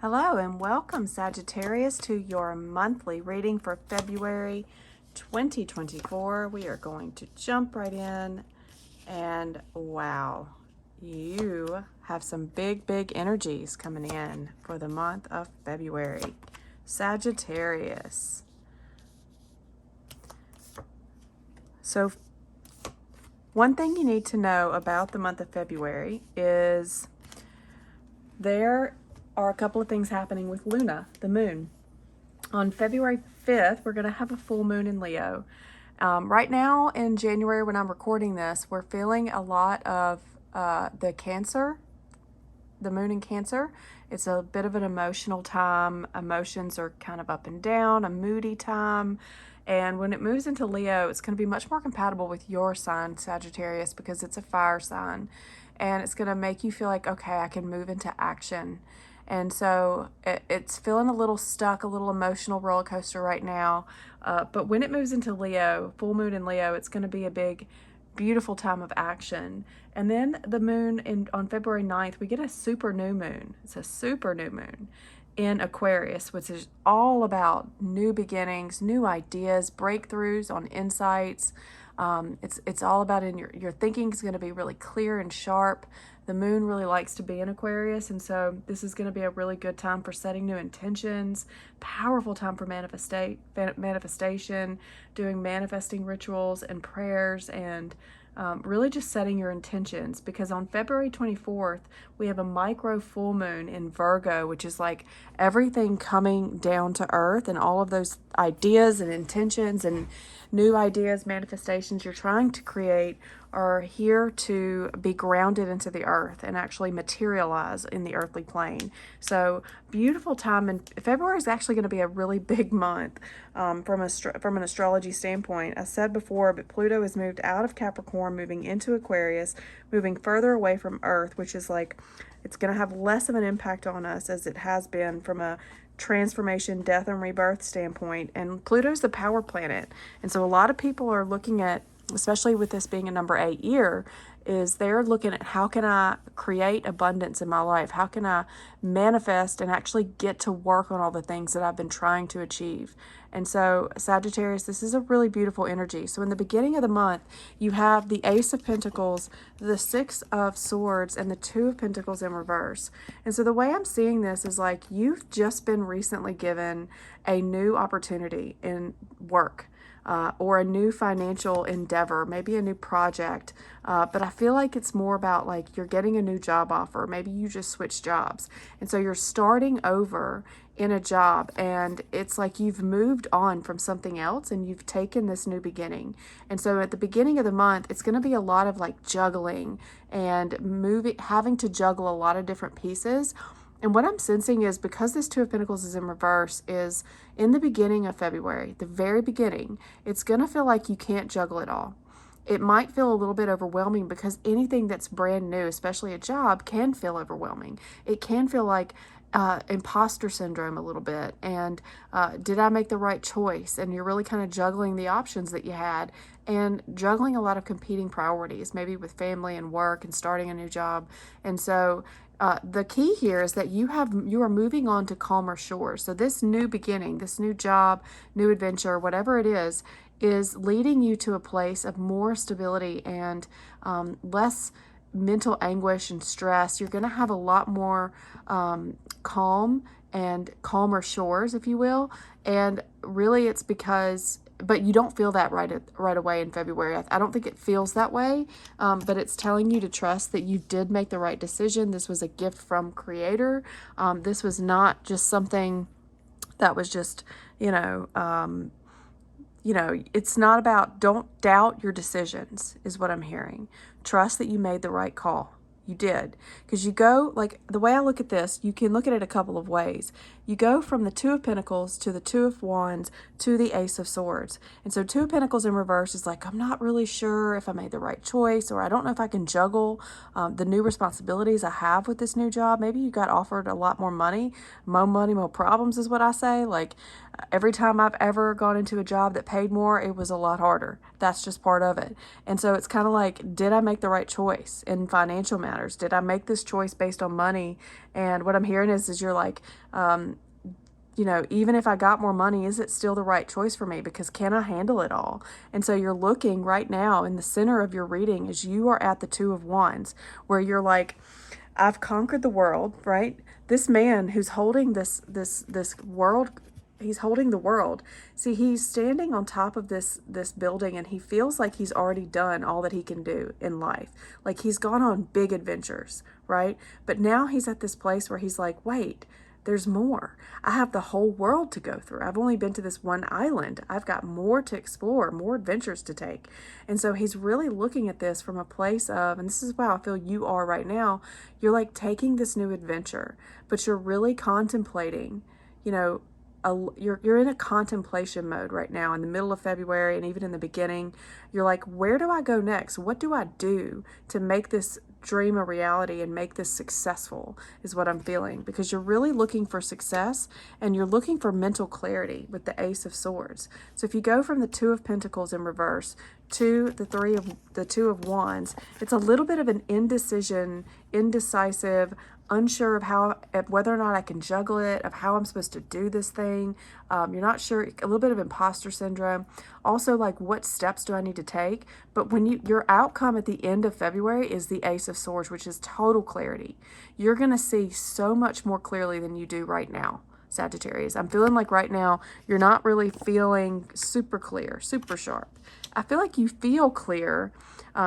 Hello and welcome, Sagittarius, to your monthly reading for February 2024. We are going to jump right in, and wow, you have some big energies coming in for the month of February. Sagittarius. So, one thing you need to know about the month of February is there are a couple of things happening with Luna, the moon. On February 5th, we're going to have a full moon in Leo. Right now in January, when I'm recording this, we're feeling a lot of the Cancer, the moon in Cancer. It's a bit of an emotional time. Emotions are kind of up and down, a moody time. And when it moves into Leo, it's going to be much more compatible with your sign, Sagittarius, because it's a fire sign. And it's going to make you feel like, okay, I can move into action. And so it's feeling a little stuck, a little emotional roller coaster right now. But when it moves into Leo, full moon in Leo, it's going to be a big, beautiful time of action. And then the moon on February 9th, we get a super new moon. It's a super new moon in Aquarius, which is all about new beginnings, new ideas, breakthroughs on insights. It's all about your thinking is going to be really clear and sharp. The moon really likes to be in Aquarius, and so this is going to be a really good time for setting new intentions, powerful time for manifestation, doing manifesting rituals and prayers, and really just setting your intentions, because on February 24th, we have a micro full moon in Virgo, which is like everything coming down to earth, and all of those ideas and intentions and new ideas, manifestations you're trying to create are here to be grounded into the earth and actually materialize in the earthly plane. So beautiful time. And February is actually going to be a really big month from an astrology standpoint. I said before, but Pluto has moved out of Capricorn, moving into Aquarius, moving further away from Earth, which is like, it's going to have less of an impact on us as it has been from a transformation, death, and rebirth standpoint. And Pluto's the power planet. And so a lot of people are looking at, especially with this being a number 8 year, is they're looking at how can I create abundance in my life? How can I manifest and actually get to work on all the things that I've been trying to achieve? And so Sagittarius, this is a really beautiful energy. So in the beginning of the month, you have the Ace of Pentacles, the Six of Swords, and the Two of Pentacles in reverse. And so the way I'm seeing this is like you've just been recently given a new opportunity in work. Or a new financial endeavor, maybe a new project. But I feel like it's more about like you're getting a new job offer. Maybe you just switched jobs. And so you're starting over in a job, and it's like you've moved on from something else and you've taken this new beginning. And so at the beginning of the month, it's going to be a lot of like juggling and having to juggle a lot of different pieces. And what I'm sensing is, because this Two of Pentacles is in reverse, is in the beginning of February, the very beginning, it's going to feel like you can't juggle it all. It might feel a little bit overwhelming, because anything that's brand new, especially a job, can feel overwhelming. It can feel like imposter syndrome a little bit, and did I make the right choice? And you're really kind of juggling the options that you had, and juggling a lot of competing priorities, maybe with family and work and starting a new job. And so the key here is that you are moving on to calmer shores. So this new beginning, this new job, new adventure, whatever it is leading you to a place of more stability and less mental anguish and stress. You're going to have a lot more calm and calmer shores, if you will. And really it's because, but you don't feel that right away in February. I don't think it feels that way, but it's telling you to trust that you did make the right decision. This was a gift from Creator. This was not just something that was just, it's not about, don't doubt your decisions, is what I'm hearing. Trust that you made the right call. You did. Because you go, like, the way I look at this, you can look at it a couple of ways. You go from the Two of Pentacles to the Two of Wands to the Ace of Swords. And so Two of Pentacles in reverse is like, I'm not really sure if I made the right choice, or I don't know if I can juggle the new responsibilities I have with this new job. Maybe you got offered a lot more money, more problems is what I say. Like, every time I've ever gone into a job that paid more, it was a lot harder. That's just part of it. And so it's kind of like, did I make the right choice in financial matters? matters? Did I make this choice based on money? And what I'm hearing is you're like, even if I got more money, is it still the right choice for me? Because can I handle it all? And so you're looking right now in the center of your reading as you are at the Two of Wands, where you're like, I've conquered the world, right? This man who's holding this world, he's holding the world. See, he's standing on top of this building, and he feels like he's already done all that he can do in life. Like he's gone on big adventures, right? But now he's at this place where he's like, wait, there's more. I have the whole world to go through. I've only been to this one island. I've got more to explore, more adventures to take. And so he's really looking at this from a place of, and this is how I feel you are right now, you're like taking this new adventure, but you're really contemplating, you're in a contemplation mode right now in the middle of February, and even in the beginning. You're like, where do I go next? What do I do to make this dream a reality and make this successful, is what I'm feeling, because you're really looking for success and you're looking for mental clarity with the Ace of Swords. So if you go from the Two of Pentacles in reverse to the Two of Wands, it's a little bit of an indecisive, unsure of whether or not I can juggle it, of how I'm supposed to do this thing. You're not sure, a little bit of imposter syndrome. Also, like, what steps do I need to take? But when your outcome at the end of February is the Ace of Swords, which is total clarity. You're going to see so much more clearly than you do right now, Sagittarius. I'm feeling like right now you're not really feeling super clear, super sharp. I feel like you feel clear.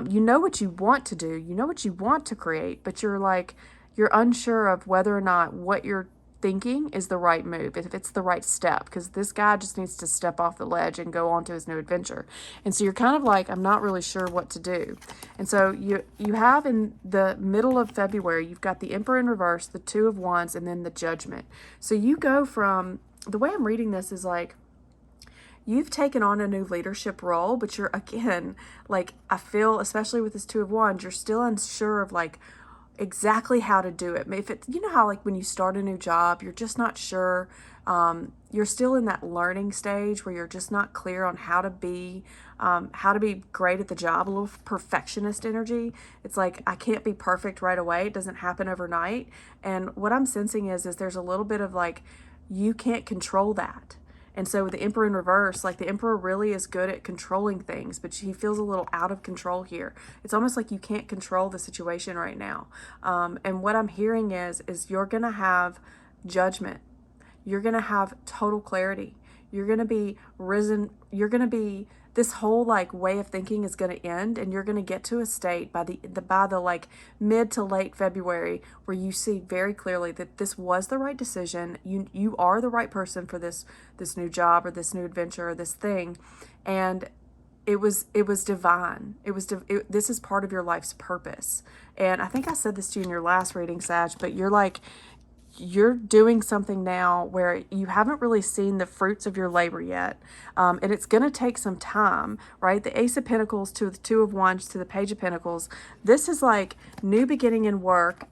You know what you want to do. You know what you want to create, but you're unsure of whether or not what you're thinking is the right move, if it's the right step, because this guy just needs to step off the ledge and go on to his new adventure. And so you're kind of like, I'm not really sure what to do. And so you have in the middle of February, you've got the Emperor in reverse, the Two of Wands, and then the Judgment. So you go from, the way I'm reading this is like, you've taken on a new leadership role, but you're, again, like, I feel, especially with this Two of Wands, you're still unsure of like exactly how to do it. If it's, how like when you start a new job, you're just not sure. You're still in that learning stage where you're just not clear on how to be great at the job. A little perfectionist energy. It's like, I can't be perfect right away. It doesn't happen overnight. And what I'm sensing is there's a little bit of like, you can't control that. And so with the Emperor in reverse, like, the Emperor really is good at controlling things, but he feels a little out of control here. It's almost like you can't control the situation right now. And what I'm hearing is you're going to have judgment. You're going to have total clarity. You're going to be risen. You're going to be, this whole like way of thinking is going to end, and you're going to get to a state by the like mid to late February where you see very clearly that this was the right decision. You are the right person for this new job or this new adventure or this thing, and it was divine. This is part of your life's purpose. And I think I said this to you in your last reading, Sag, but you're doing something now where you haven't really seen the fruits of your labor yet. And it's going to take some time, right? The Ace of Pentacles to the Two of Wands to the Page of Pentacles. This is like new beginning in work.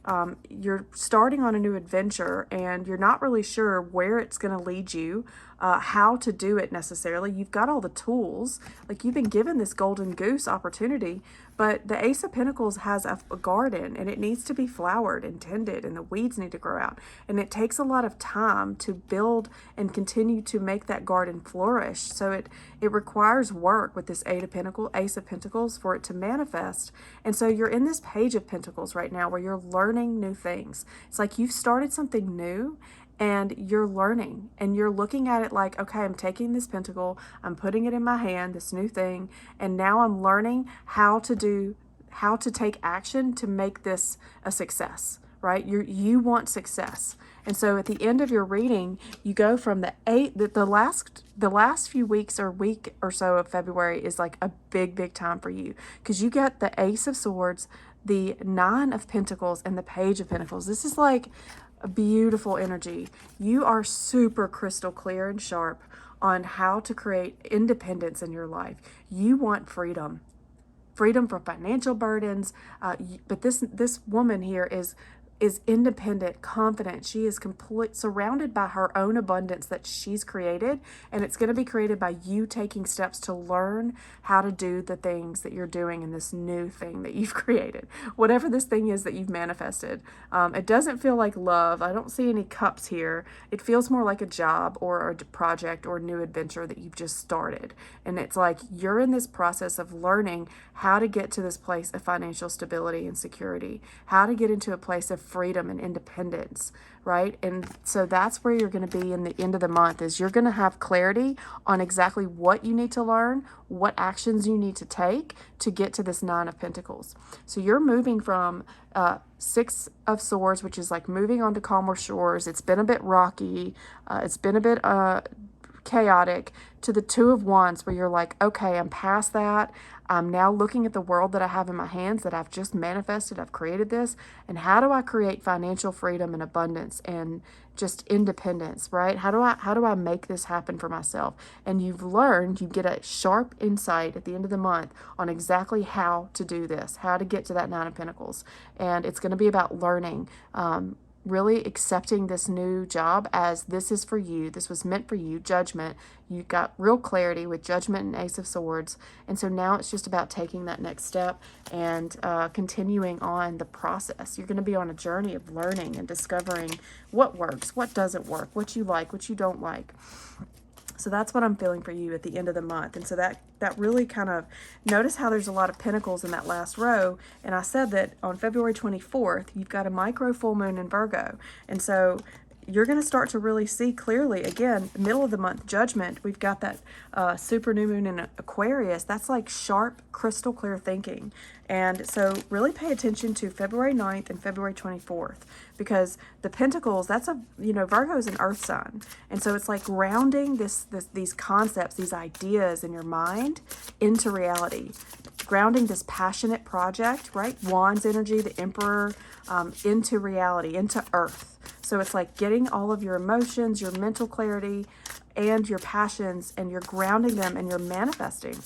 You're starting on a new adventure, and you're not really sure where it's going to lead you, how to do it necessarily. You've got all the tools. Like, you've been given this golden goose opportunity, but the Ace of Pentacles has a garden, and it needs to be flowered and tended, and the weeds need to grow out. And it takes a lot of time to build and continue to make that garden flourish. So it requires work with this Ace of Pentacles for it to manifest. And so you're in this Page of Pentacles right now where you're learning new things. It's like you've started something new, and you're learning, and you're looking at it like, okay, I'm taking this pentacle, I'm putting it in my hand, this new thing, and now I'm learning how to take action to make this a success, right? You want success. And so at the end of your reading, you go from the last few weeks or week or so of February is like a big time for you, because you get the Ace of Swords, the Nine of Pentacles, and the Page of Pentacles. This is like a beautiful energy. You are super crystal clear and sharp on how to create independence in your life. You want freedom from financial burdens. But this woman here is is independent, confident. She is surrounded by her own abundance that she's created, and it's going to be created by you taking steps to learn how to do the things that you're doing in this new thing that you've created, whatever this thing is that you've manifested. It doesn't feel like love. I don't see any cups here. It feels more like a job or a project or a new adventure that you've just started, and it's like you're in this process of learning how to get to this place of financial stability and security, how to get into a place of freedom and independence, right? And so that's where you're going to be in the end of the month, is you're going to have clarity on exactly what you need to learn, what actions you need to take to get to this Nine of Pentacles. So you're moving from Six of Swords, which is like moving on to calmer shores. It's been a bit rocky. It's been a bit chaotic, to the Two of Wands, where you're like, okay, I'm past that. I'm now looking at the world that I have in my hands, that I've just manifested. I've created this. And how do I create financial freedom and abundance and just independence, right? How do I make this happen for myself? And you've learned, you get a sharp insight at the end of the month on exactly how to do this, how to get to that Nine of Pentacles. And it's going to be about learning, really accepting this new job as this is for you. This was meant for you. Judgment. You got real clarity with Judgment and Ace of Swords. And so now it's just about taking that next step and continuing on the process. You're going to be on a journey of learning and discovering what works, what doesn't work, what you like, what you don't like. So that's what I'm feeling for you at the end of the month. And so that really kind of, notice how there's a lot of pentacles in that last row. And I said that on February 24th, you've got a micro full moon in Virgo. And so you're going to start to really see clearly, again, middle of the month, Judgment. We've got that super new moon in Aquarius. That's like sharp, crystal clear thinking. And so really pay attention to February 9th and February 24th, because the Pentacles, that's Virgo is an earth sign. And so it's like grounding these concepts, these ideas in your mind into reality, grounding this passionate project, right? Wands energy, the Emperor, into reality, into earth. So it's like getting all of your emotions, your mental clarity, and your passions, and you're grounding them and you're manifesting.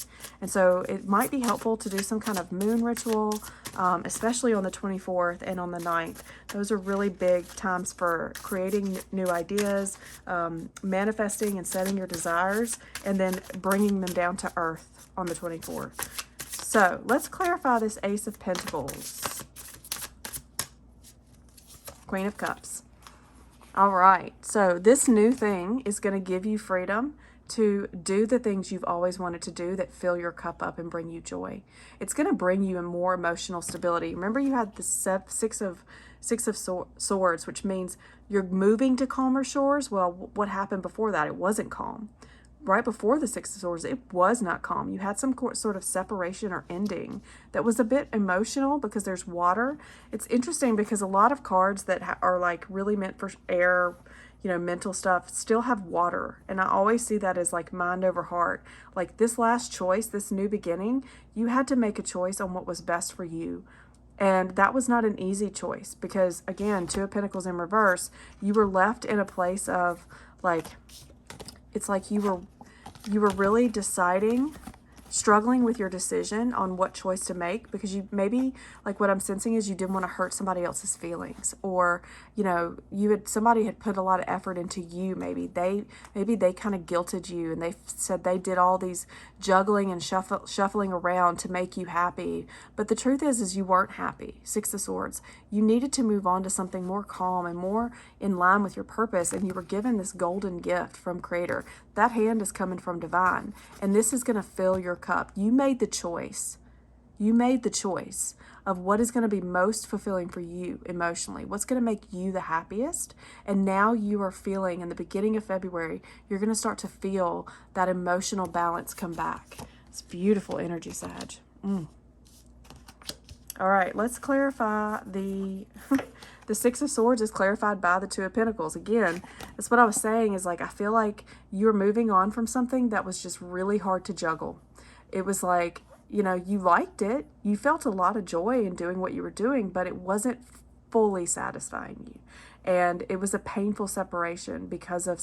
And so it might be helpful to do some kind of moon ritual, especially on the 24th and on the 9th. Those are really big times for creating new ideas, manifesting and setting your desires, and then bringing them down to earth on the 24th. So let's clarify this Ace of Pentacles. Queen of Cups. All right, so this new thing is going to give you freedom to do the things you've always wanted to do that fill your cup up and bring you joy. It's going to bring you a more emotional stability. Remember, you had the Six of Swords, which means you're moving to calmer shores. Well, what happened before that? It wasn't calm. Right before the Six of Swords, it was not calm. You had some sort of separation or ending that was a bit emotional because there's water. It's interesting because a lot of cards that are like really meant for air, mental stuff, still have water. And I always see that as like mind over heart. Like this last choice, this new beginning, you had to make a choice on what was best for you. And that was not an easy choice because, again, Two of Pentacles in reverse, you were left in a place of like, it's like you were really deciding, struggling with your decision on what choice to make, because you maybe, like what I'm sensing is you didn't want to hurt somebody else's feelings, or somebody had put a lot of effort into you. Maybe they kind of guilted you, and they said they did all these juggling and shuffling around to make you happy. But the truth is you weren't happy. Six of Swords. You needed to move on to something more calm and more in line with your purpose, and you were given this golden gift from Creator. That hand is coming from Divine, and this is going to fill your cup. You made the choice. You made the choice of what is going to be most fulfilling for you emotionally, what's going to make you the happiest. And now you are feeling, in the beginning of February, you're going to start to feel that emotional balance come back. It's beautiful energy, Sag. All right, let's clarify the Six of Swords is clarified by the Two of Pentacles. Again, that's what I was saying, is like, I feel like you're moving on from something that was just really hard to juggle. It was like, you liked it. You felt a lot of joy in doing what you were doing, but it wasn't fully satisfying you. And it was a painful separation because of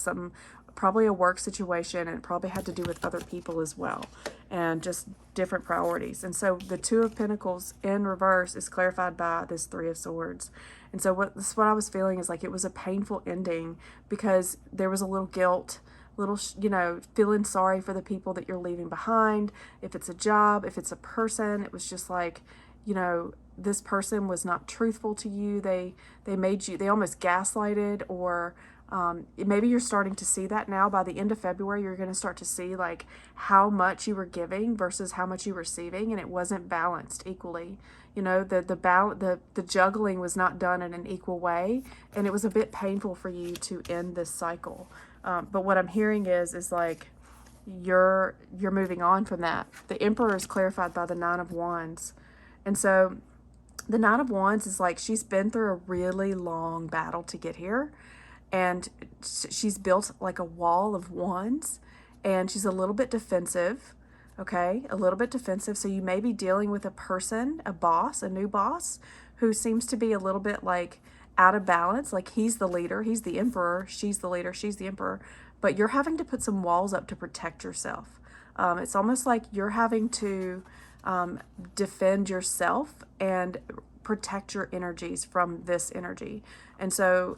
probably a work situation, and it probably had to do with other people as well, and just different priorities. And so the Two of Pentacles in reverse is clarified by this Three of Swords. And so what I was feeling is like it was a painful ending because there was a little guilt, little, feeling sorry for the people that you're leaving behind. If it's a job, if it's a person, it was just like, this person was not truthful to you. They almost gaslighted, or maybe you're starting to see that now. By the end of February, you're going to start to see like how much you were giving versus how much you were receiving, and it wasn't balanced equally. The juggling was not done in an equal way, and it was a bit painful for you to end this cycle. But what I'm hearing is like you're moving on from that. The Emperor is clarified by the Nine of Wands, and so the Nine of Wands is like she's been through a really long battle to get here. And she's built like a wall of wands, and she's a little bit defensive, okay? A little bit defensive. So you may be dealing with a person, a boss, a new boss, who seems to be a little bit like out of balance. Like he's the leader, he's the emperor, she's the leader, she's the emperor. But you're having to put some walls up to protect yourself. It's almost like you're having to defend yourself and protect your energies from this energy. And so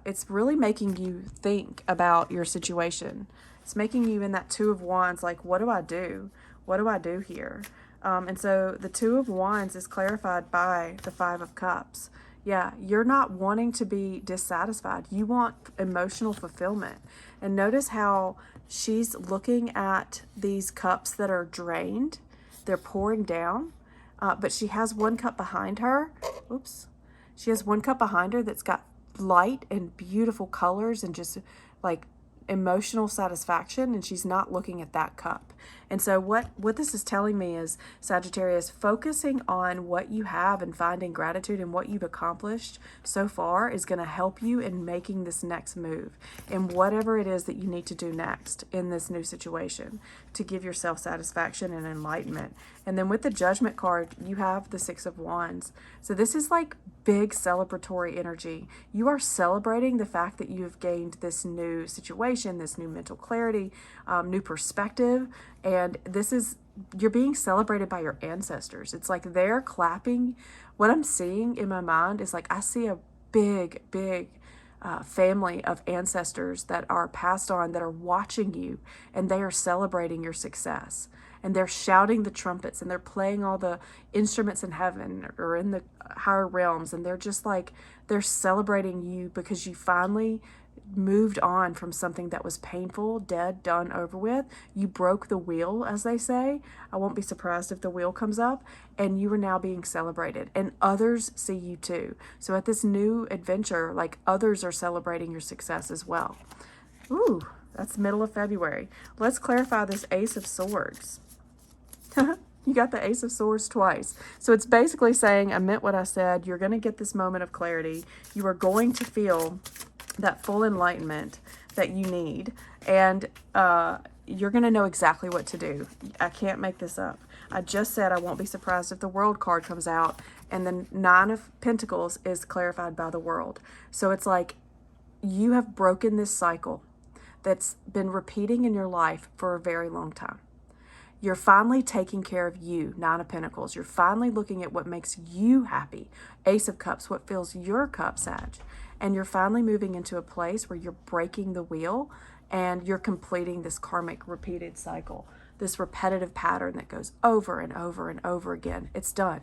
it's really making you think about your situation. It's making you in that Two of Wands, like, what do I do? What do I do here? And so the Two of Wands is clarified by the Five of Cups. Yeah, you're not wanting to be dissatisfied. You want emotional fulfillment. And notice how she's looking at these cups that are drained. They're pouring down. But she has one cup behind her. Oops. She has one cup behind her that's got light and beautiful colors and just like emotional satisfaction, and she's not looking at that cup. And so what this is telling me is, Sagittarius, focusing on what you have and finding gratitude in what you've accomplished so far is going to help you in making this next move in whatever it is that you need to do next in this new situation to give yourself satisfaction and enlightenment. And then with the Judgment card, you have the Six of Wands. So this is like big celebratory energy. You are celebrating the fact that you have gained this new situation, this new mental clarity, new perspective. And you're being celebrated by your ancestors. It's like they're clapping. What I'm seeing in my mind is like I see a big family of ancestors that are passed on, that are watching you, and they are celebrating your success. And they're shouting the trumpets, and they're playing all the instruments in heaven or in the higher realms. And they're just like, they're celebrating you because you finally moved on from something that was painful, dead, done, over with. You broke the wheel, as they say. I won't be surprised if the wheel comes up, and you are now being celebrated, and others see you too. So at this new adventure, like, others are celebrating your success as well. Ooh, that's middle of February. Let's clarify this Ace of Swords. You got the Ace of Swords twice. So it's basically saying, I meant what I said. You're going to get this moment of clarity. You are going to feel that full enlightenment that you need. And you're going to know exactly what to do. I can't make this up. I just said I won't be surprised if the World card comes out. And the Nine of Pentacles is clarified by the World. So it's like you have broken this cycle that's been repeating in your life for a very long time. You're finally taking care of you, Nine of Pentacles. You're finally looking at what makes you happy. Ace of Cups, what fills your cup, Sag. And you're finally moving into a place where you're breaking the wheel and you're completing this karmic repeated cycle, this repetitive pattern that goes over and over and over again. It's done.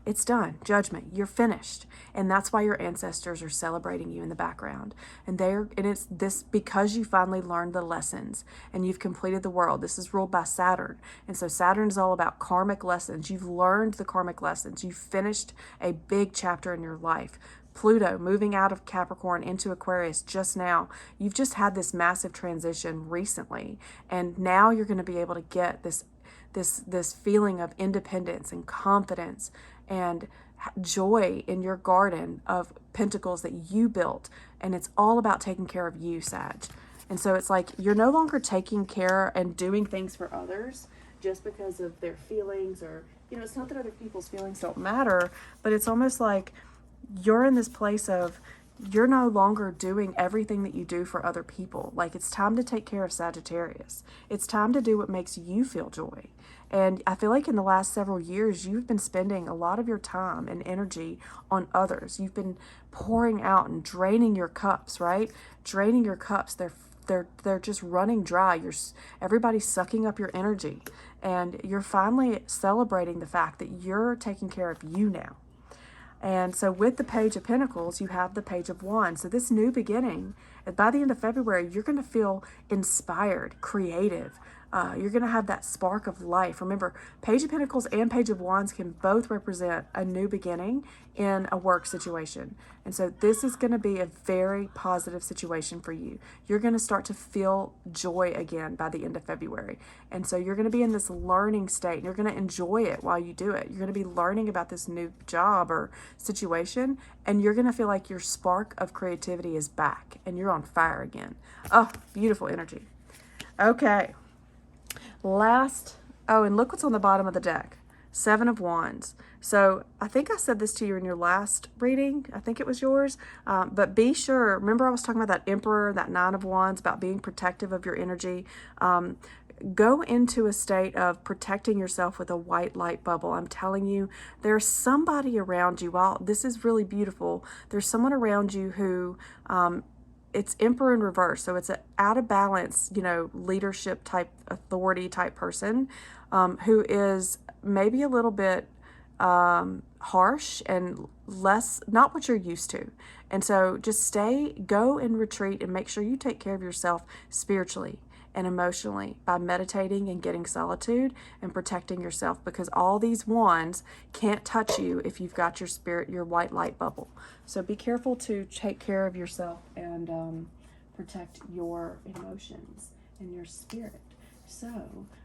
It's done. Judgment. You're finished. And that's why your ancestors are celebrating you in the background. And it's this because you finally learned the lessons and you've completed the world. This is ruled by Saturn. And so Saturn is all about karmic lessons. You've learned the karmic lessons. You've finished a big chapter in your life. Pluto moving out of Capricorn into Aquarius just now. You've just had this massive transition recently. And now you're going to be able to get this feeling of independence and confidence and joy in your garden of pentacles that you built. And it's all about taking care of you, Sag. And so it's like you're no longer taking care and doing things for others just because of their feelings, or, it's not that other people's feelings don't matter, but it's almost like you're in this place of you're no longer doing everything that you do for other people. Like, it's time to take care of Sagittarius. It's time to do what makes you feel joy. And I feel like in the last several years, you've been spending a lot of your time and energy on others. You've been pouring out and draining your cups, right? Draining your cups. They're just running dry. Everybody's sucking up your energy, and you're finally celebrating the fact that you're taking care of you now. And so with the Page of Pentacles, you have the Page of Wands. So this new beginning, by the end of February, you're going to feel inspired, creative. You're going to have that spark of life. Remember, Page of Pentacles and Page of Wands can both represent a new beginning in a work situation. And so this is going to be a very positive situation for you. You're going to start to feel joy again by the end of February. And so you're going to be in this learning state, and you're going to enjoy it while you do it. You're going to be learning about this new job or situation, and you're going to feel like your spark of creativity is back and you're on fire again. Oh, beautiful energy. Okay. And look what's on the bottom of the deck. 7 of Wands. So I think I said this to you in your last reading. I think it was yours. But be sure, remember I was talking about that Emperor, that 9 of Wands, about being protective of your energy. Go into a state of protecting yourself with a white light bubble. I'm telling you, there's somebody around you. While this is really beautiful, there's someone around you who... it's Emperor in reverse, so it's an out of balance, leadership type, authority type person who is maybe a little bit harsh and less, not what you're used to. And so just go and retreat and make sure you take care of yourself spiritually and emotionally by meditating and getting solitude and protecting yourself, because all these wands can't touch you if you've got your white light bubble. So be careful to take care of yourself and protect your emotions and your spirit. So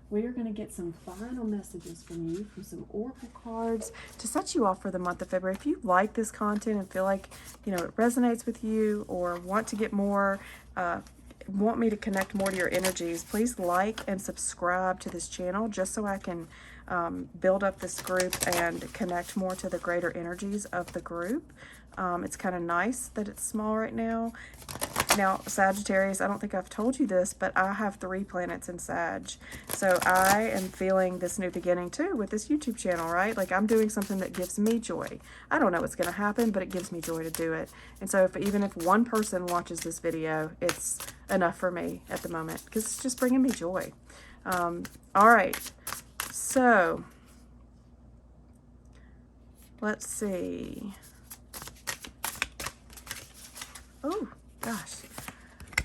we are going to get some final messages from you, from some oracle cards to set you off for the month of February. If you like this content and feel like, it resonates with you, or want to get more, want me to connect more to your energies, please like and subscribe to this channel just so I can build up this group and connect more to the greater energies of the group. It's kind of nice that it's small right now. Now, Sagittarius, I don't think I've told you this, but I have 3 planets in Sag. So I am feeling this new beginning too with this YouTube channel, right? Like, I'm doing something that gives me joy. I don't know what's going to happen, but it gives me joy to do it. And so even if one person watches this video, it's enough for me at the moment, because it's just bringing me joy. All right. So let's see. Oh, gosh.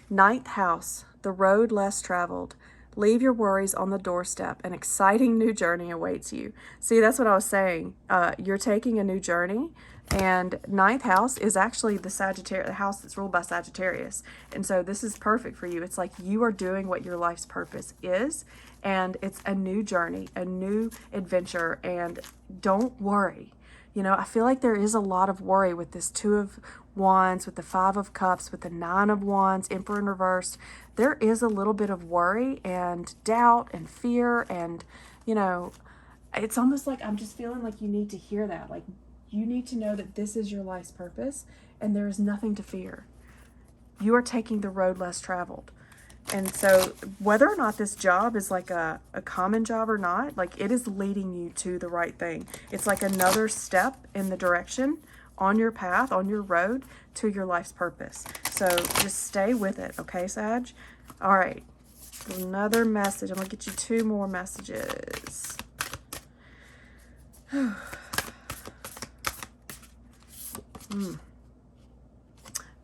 9th house, the road less traveled. Leave your worries on the doorstep. An exciting new journey awaits you. See, that's what I was saying. You're taking a new journey, and 9th house is actually the house that's ruled by Sagittarius. And so this is perfect for you. It's like you are doing what your life's purpose is, and it's a new journey, a new adventure, and don't worry. I feel like there is a lot of worry with this 2 of Wands, with the 5 of Cups, with the 9 of Wands, Emperor in reverse. There is a little bit of worry and doubt and fear, and, it's almost like I'm just feeling like you need to hear that. Like, you need to know that this is your life's purpose, and there is nothing to fear. You are taking the road less traveled. And so whether or not this job is like a common job or not, like, it is leading you to the right thing. It's like another step in the direction on your path, on your road to your life's purpose. So just stay with it, okay, Sag? All right, another message. I'm gonna get you 2 more messages.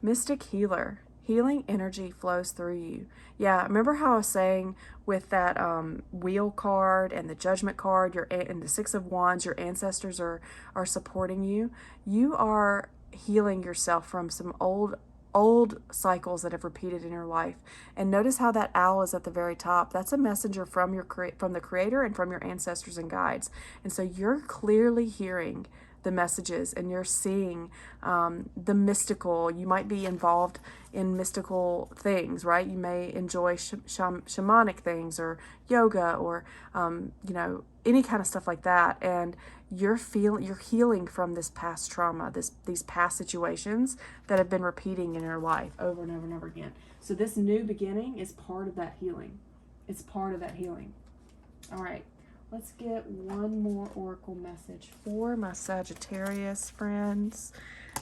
Mystic healer. Healing energy flows through you. Yeah, remember how I was saying with that wheel card and the judgment card, and the 6 of Wands, your ancestors are supporting you. You are healing yourself from some old cycles that have repeated in your life. And notice how that owl is at the very top. That's a messenger from the Creator and from your ancestors and guides. And so you're clearly hearing the messages, and you're seeing the mystical. You might be involved in mystical things, right? You may enjoy shamanic things or yoga or, you know, any kind of stuff like that. And you're healing from this past trauma, these past situations that have been repeating in your life over and over and over again. So this new beginning is part of that healing. It's part of that healing. All right. Let's get one more oracle message for my Sagittarius friends.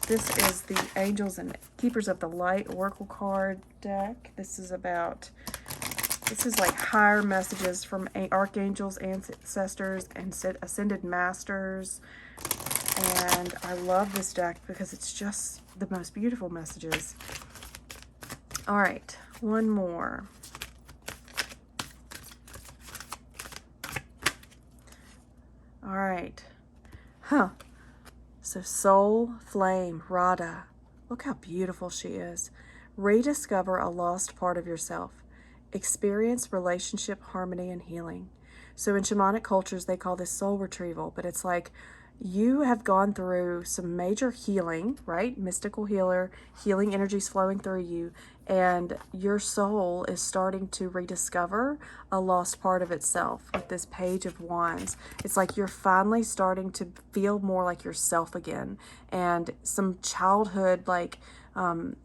This is the Angels and Keepers of the Light oracle card deck. This is like higher messages from archangels, ancestors, and ascended masters. And I love this deck because it's just the most beautiful messages. All right, one more. All right. So Soul Flame Radha. Look how beautiful she is. Rediscover a lost part of yourself. Experience relationship harmony and healing. So in shamanic cultures, they call this soul retrieval, but it's like you have gone through some major healing, right? Mystical healer, healing energies flowing through you, and your soul is starting to rediscover a lost part of itself with this Page of Wands. It's like you're finally starting to feel more like yourself again, and some childhood like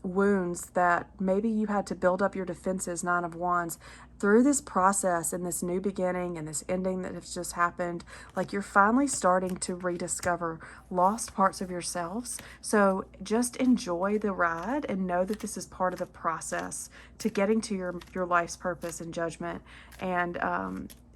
wounds that maybe you had to build up your defenses, Nine of Wands, through this process and this new beginning and this ending that has just happened. Like you're finally starting to rediscover lost parts of yourselves. So just enjoy the ride and know that this is part of the process to getting to your life's purpose and judgment, and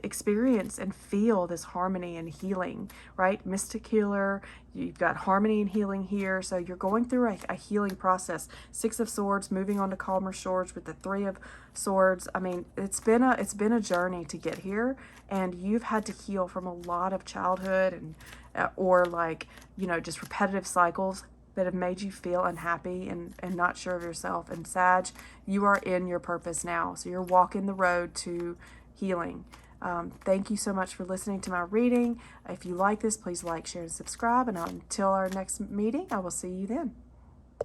experience and feel this harmony and healing, right? Mystic healer, you've got harmony and healing here. So you're going through a healing process. Six of Swords, moving on to calmer swords with the Three of Swords. I mean, it's been a journey to get here, and you've had to heal from a lot of childhood and or like, you know, just repetitive cycles that have made you feel unhappy and not sure of yourself. And Sag, you are in your purpose now. So you're walking the road to healing. Thank you so much for listening to my reading. If you like this, please like, share, and subscribe. And until our next meeting, I will see you then.